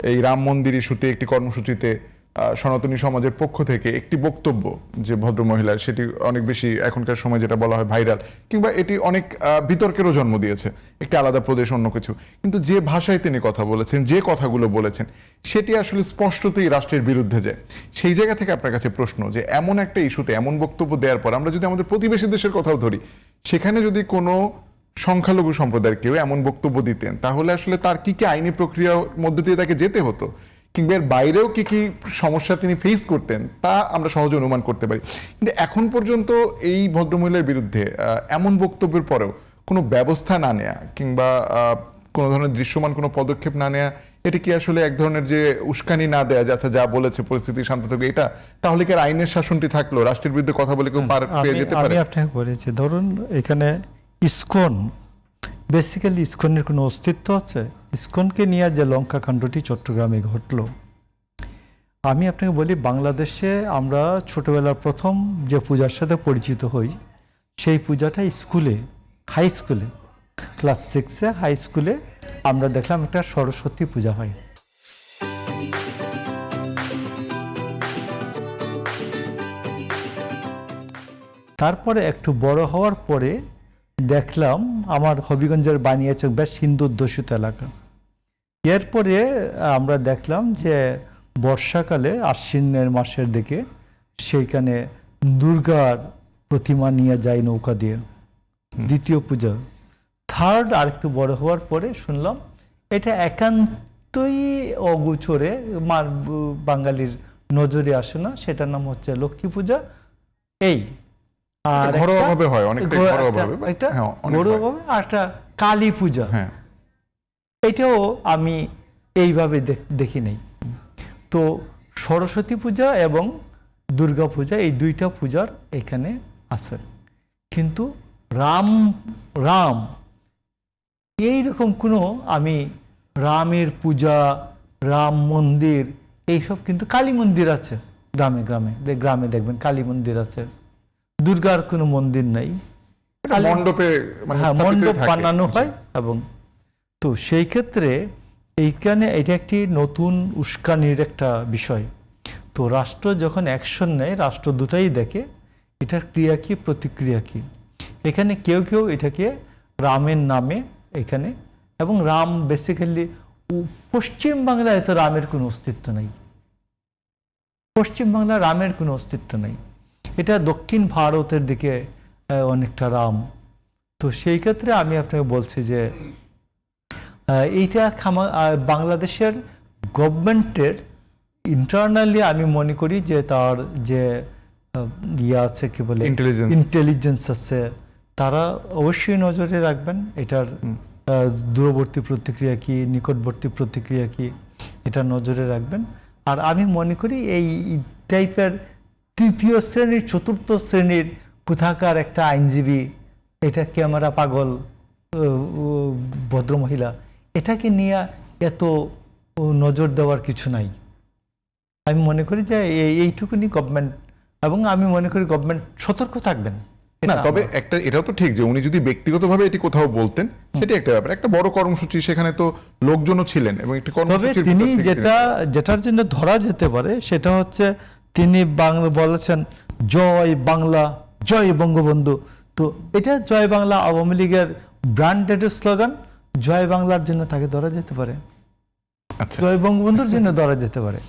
এই রাম মন্দির ইস্যুতে একটি কর্মসূচিতে সনাতনী সমাজের পক্ষ থেকে একটি বক্তব্য যে ভদ্রমহিলার, সেটি অনেক বেশি এখনকার সময় যেটা বলা হয় ভাইরাল, কিংবা এটি অনেক বিতর্কেরও জন্ম দিয়েছে, একটি আলাদা প্রদেশ অন্য কিছু। কিন্তু যে ভাষায় তিনি কথা বলেছেন, যে কথাগুলো বলেছেন, সেটি আসলে স্পষ্টতই রাষ্ট্রের বিরুদ্ধে যায়। সেই জায়গা থেকে আপনার কাছে প্রশ্ন, যে এমন একটা ইস্যুতে এমন বক্তব্য দেওয়ার পর আমরা যদি আমাদের প্রতিবেশী দেশের কথাও ধরি, সেখানে যদি কোনো সংখ্যালঘু সম্প্রদায়ের কেউ এমন বক্তব্য দিতেন, তাহলে আসলে তার কি কি আইনি প্রক্রিয়ার মধ্যে দিয়ে তাকে যেতে হতো, কিংবা এর বাইরেও কি কি সমস্যা তিনি ফেস করতেন, তা আমরা সহজে অনুমান করতে পারি। কিন্তু এখন পর্যন্ত এই ভদ্রমহিলার বিরুদ্ধে এমন বক্তব্যের পরেও কোনো ব্যবস্থা না নেওয়া, কিংবা কোনো ধরনের দৃশ্যমান কোনো পদক্ষেপ না নেওয়া, এটা কি আসলে এক ধরনের যে উস্কানি না দেয়া, আচ্ছা যা বলেছে পরিস্থিতি শান্ত থাকবে, এটা তাহলে কি আর আইনের শাসনটি থাকলো, রাষ্ট্রের বিরুদ্ধে কথা বলে কেউ পার পেয়ে যেতে পারে? আমি আপনাকে বলেছি, ধরুন এখানে ইসকন, বেসিক্যালি ইসকনের কোনো অস্তিত্ব আছে? ইসকনকে নিয়ে যে লঙ্কা কাণ্ডটি চট্টগ্রামে ঘটল, আমি আপনাকে বলি, বাংলাদেশে আমরা ছোটবেলার প্রথম যে পূজার সাথে পরিচিত হই, সেই পূজাটা স্কুলে, হাই স্কুলে, ক্লাস 6-এ হাই স্কুলে আমরা দেখলাম একটা সরস্বতী পূজা হয়। তারপরে একটু বড় হওয়ার পরে দেখলাম আমার হবিগঞ্জের বানিয়াচক বেশ হিন্দু অধ্যুষিত এলাকা। এরপরে আমরা দেখলাম যে বর্ষাকালে আশ্বিনের মাসের দিকে সেইখানে দুর্গার প্রতিমা নিয়ে যায় নৌকা দিয়ে, দ্বিতীয় পূজা। থার্ড, আর একটু বড় হওয়ার পরে শুনলাম এটা একান্তই অগোচরে বাঙালির নজরে আসে না, সেটার নাম হচ্ছে লক্ষ্মী পূজা। এই আর ঘরোয়াভাবে হয়, অনেকটাই ঘরোয়াভাবে, একটা ঘরোয়াভাবে, আর একটা কালী পূজা। হ্যাঁ, এটাও আমি এইভাবে দেখি নাই। তো সরস্বতী পূজা এবং দুর্গা পূজা, এই দুইটা পূজার এখানে আছে, কিন্তু রাম এইরকম কোনো, আমি রামের পূজা, রাম মন্দির, এইসব, কিন্তু কালী মন্দির আছে গ্রামে গ্রামে, গ্রামে দেখবেন কালী মন্দির আছে, দুর্গার কোনো মন্দির নাই, মণ্ডপে মণ্ডপ বানানো হয়। এবং তো সেই ক্ষেত্রে এইখানে এটা একটি নতুন উস্কানির একটা বিষয়। তো রাষ্ট্র যখন অ্যাকশন নেয়, রাষ্ট্র দুটাই দেখে এটার ক্রিয়া কি, প্রতিক্রিয়া কি। এখানে কেউ কেউ এটাকে রামের নামে এখানে, এবং রাম বেসিক্যালি পশ্চিম বাংলায় তো রামের কোনো অস্তিত্ব নেই, পশ্চিম বাংলায় রামের কোনো অস্তিত্ব নেই, এটা দক্ষিণ ভারতের দিকে অনেকটা রাম। তো সেই ক্ষেত্রে আমি আপনাকে বলছি যে এইটা বাংলাদেশের গভর্নমেন্টের ইন্টারনালি আমি মনে করি যে তার যে ইয়ে আছে, কি বলে, ইন্টেলিজেন্স আছে, তারা অবশ্যই নজরে রাখবেন এটার দূরবর্তী প্রতিক্রিয়া কি, নিকটবর্তী প্রতিক্রিয়া কি, এটা নজরে রাখবেন। আর আমি মনে করি এই টাইপের তৃতীয় শ্রেণীর, চতুর্থ শ্রেণীর কোথাকার একটা আইনজীবী, এটা ক্যামেরা পাগল ভদ্রমহিলা, এটাকে নিয়ে এত নজর দেওয়ার কিছু নাই। আমি মনে করি যে এইটুকুনি গভর্নমেন্ট, এবং আমি মনে করি গভর্নমেন্ট সতর্ক থাকবেন না। তবে একটা এটাও তো ঠিক যে উনি যদি ব্যক্তিগতভাবে এটি কোথাও বলতেন, সেটা একটা ব্যাপার, একটা বড় কর্মসূচি, সেখানে তো লোকজনও ছিলেন, এবং একটি কর্মসূচি, তিনি যেটার জন্য ধরা যেতে পারে সেটা হচ্ছে তিনি বলেছেন জয় বাংলা, জয় বঙ্গবন্ধু। তো এটা জয় বাংলা আওয়ামী লীগের ব্র্যান্ডেড স্লোগান, জয় বাংলার জন্য তাকে ধরা যেতে পারে, জয় বঙ্গবন্ধুর জন্য ধরা যেতে পারে।